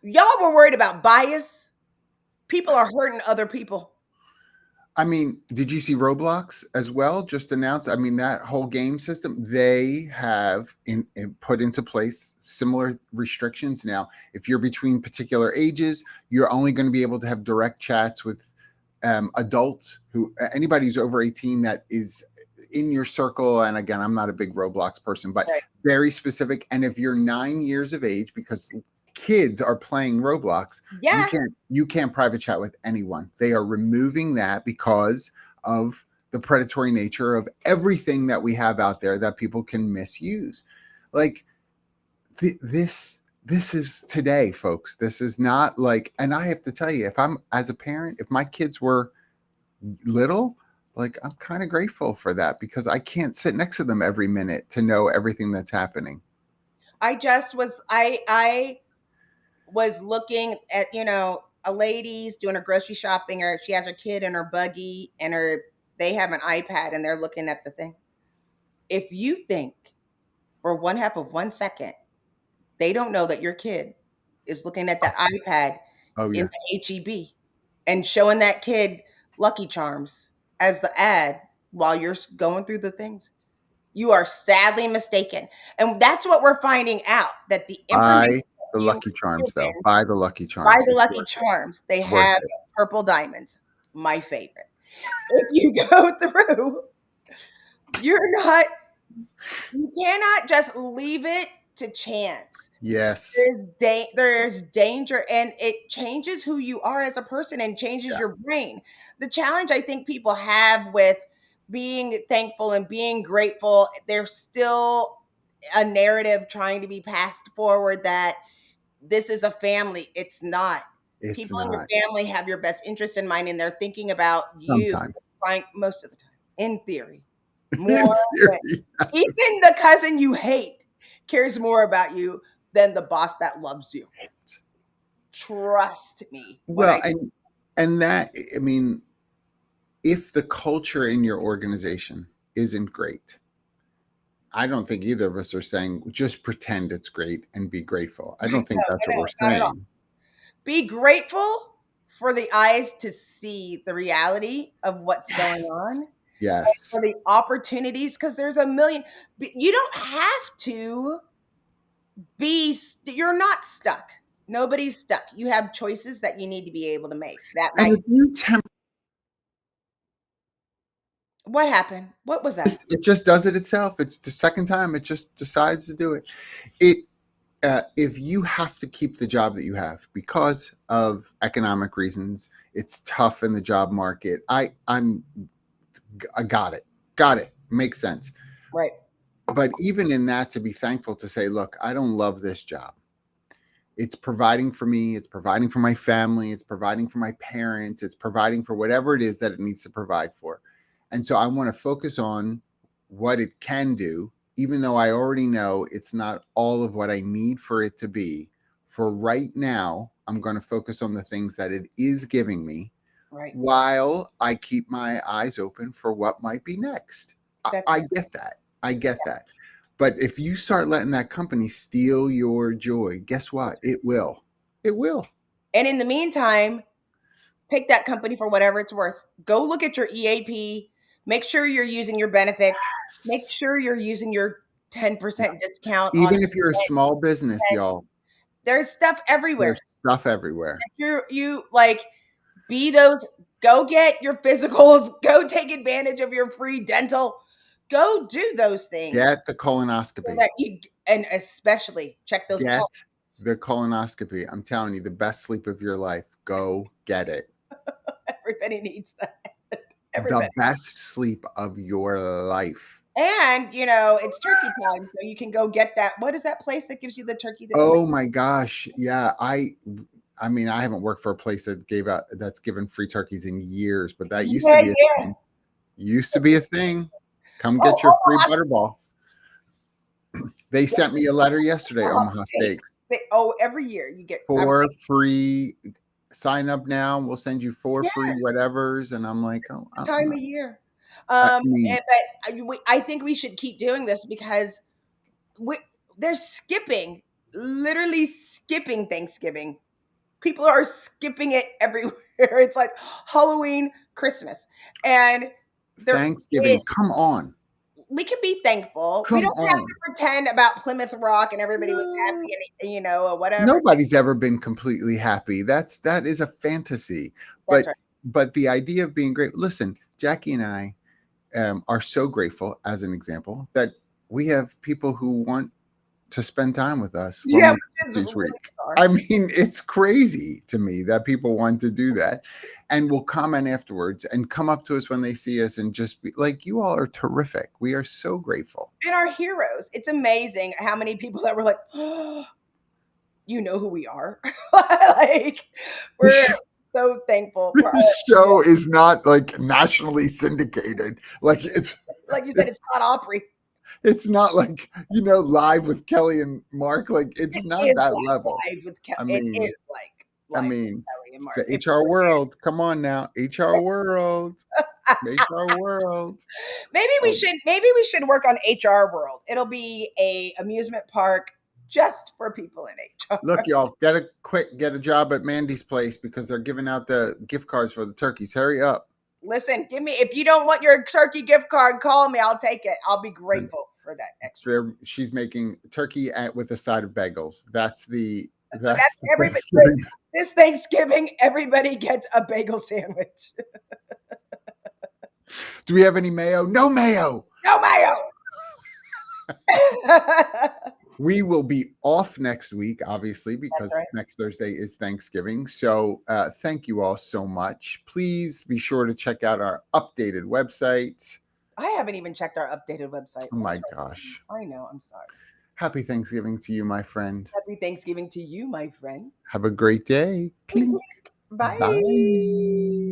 y'all were worried about bias. People are hurting other people. I mean, did you see Roblox as well? Just announced. I mean, that whole game system, they have put into place similar restrictions now. If you're between particular ages, you're only going to be able to have direct chats with adults, anybody who's over 18 that is in your circle. And again, I'm not a big Roblox person, but Right. very specific. And if you're 9 years of age, because kids are playing Roblox, Yeah. you can't private chat with anyone. They are removing that because of the predatory nature of everything that we have out there that people can misuse. Like this is today, folks. This is not like, and I have to tell you, if I'm as a parent, if my kids were little, like, I'm kind of grateful for that, because I can't sit next to them every minute to know everything that's happening. I was looking at, a lady's doing her grocery shopping, or she has her kid in her buggy and they have an iPad and they're looking at the thing. If you think for one half of 1 second, they don't know that your kid is looking at that iPad Oh in yeah. the HEB and showing that kid Lucky Charms as the ad while you're going through the things, you are sadly mistaken. And that's what we're finding out, that the information Buy the you Lucky Charms, though. given Buy the Lucky by Charms. the It's Lucky worth it. Charms, they It's worth have it. purple diamonds, my favorite. If you go through, you're not You cannot just leave it to chance. Yes. There's danger, and it changes who you are as a person and changes Yeah. your brain. The challenge I think people have with being thankful and being grateful, there's still a narrative trying to be passed forward that this is a family. It's not. It's People in your not. family have your best interest in mind, and they're thinking about you, Sometimes. Frank, most of the time, in theory, In more than theory. even the cousin you hate cares more about you than the boss that loves you. Trust me when Well, I and that, I mean, if the culture in your organization isn't great, I don't think either of us are saying just pretend it's great and be grateful. I don't think that's what no, we're not at all. saying. Be grateful for the eyes to see the reality of what's going Yes. on, for Yes. the opportunities, because there's a million. You don't have to you're not stuck. Nobody's stuck. You have choices that you need to be able to make. That And might if you temper what happened? What was that? this, it just does it itself. It's the second time it just decides to do it. It if you have to keep the job that you have because of economic reasons, it's tough in the job market. I got it, makes sense. Right. But even in that, to be thankful to say, look, I don't love this job. It's providing for me, it's providing for my family, it's providing for my parents, it's providing for whatever it is that it needs to provide for. And so I want to focus on what it can do, even though I already know it's not all of what I need for it to be. For right now, I'm going to focus on the things that it is giving me Right. while I keep my eyes open for what might be next. That's I get that. I get that. But if you start letting that company steal your joy, guess what? It will. It will. And in the meantime, take that company for whatever it's worth. Go look at your EAP. Make sure you're using your benefits. Make Yes. sure you're using your 10% discount on Even if you're a small business, y'all, there's stuff everywhere. there's stuff everywhere. You like be those go get your physicals, go take advantage of your free dental. Go do those things Get the so colonoscopy. that you and especially check those Get pulse. the colonoscopy. I'm telling you, the best sleep of your life. Go get it. Everybody needs that. The Everybody. best sleep of your life. And it's turkey time, so you can go get that. What is that place that gives you the turkey that Oh my gosh. Yeah, I mean, I haven't worked for a place that's given free turkeys in years, but that used to yeah, be a yeah. thing. Used to be a thing. Come Oh, get your free Omaha butterball. They sent me a letter yesterday, Omaha Omaha Steaks. Steaks, Every year you get. for free. Sign up now. We'll send you 4 Yeah, free whatevers. And I'm like, oh, the time of year. I mean, But I think we should keep doing this because we, they're skipping, literally skipping Thanksgiving. People are skipping it everywhere. It's like Halloween, Christmas, and they're Thanksgiving. Come on. we can be thankful. We Come don't have to on. pretend about Plymouth Rock and everybody was No. happy and or whatever. Nobody's ever been completely happy. That is a fantasy. That's But right. the idea of being great. Listen, Jackye and I are so grateful, as an example, that we have people who want to spend time with us when Yeah, we which is this really week. bizarre. I mean, it's crazy to me that people want to do that and will comment afterwards and come up to us when they see us and just be like, you all are terrific. We are so grateful. And our heroes. It's amazing how many people that were like, oh, you know who we are. Like we're so thankful for The our show is not like nationally syndicated. Like like you said, it's not Opry. it's not like, live with Kelly and Mark. Like it's It not is that like level. live with I it mean, is like I live with mean, Kelly and Mark. It HR world. Come on now. HR world. HR world. Oh, maybe we should work on HR World. It'll be a amusement park just for people in HR. look, y'all, get a job at Mandy's place because they're giving out the gift cards for the turkeys. Hurry up. Listen, if you don't want your turkey gift card, call me. I'll take it. I'll be And grateful for that extra. she's making turkey with a side of bagels. That's That's the everybody. Thanksgiving. This Thanksgiving, everybody gets a bagel sandwich. Do we have any mayo? No mayo. No mayo. We will be off next week, obviously, That's because right. next Thursday is Thanksgiving. So thank you all so much. Please be sure to check out our updated website. I haven't even checked our updated website. Oh my gosh. I know. I'm sorry. Happy Thanksgiving to you, my friend. Happy Thanksgiving to you, my friend. Have a great day. Clink, Clink. clink. Bye. Bye.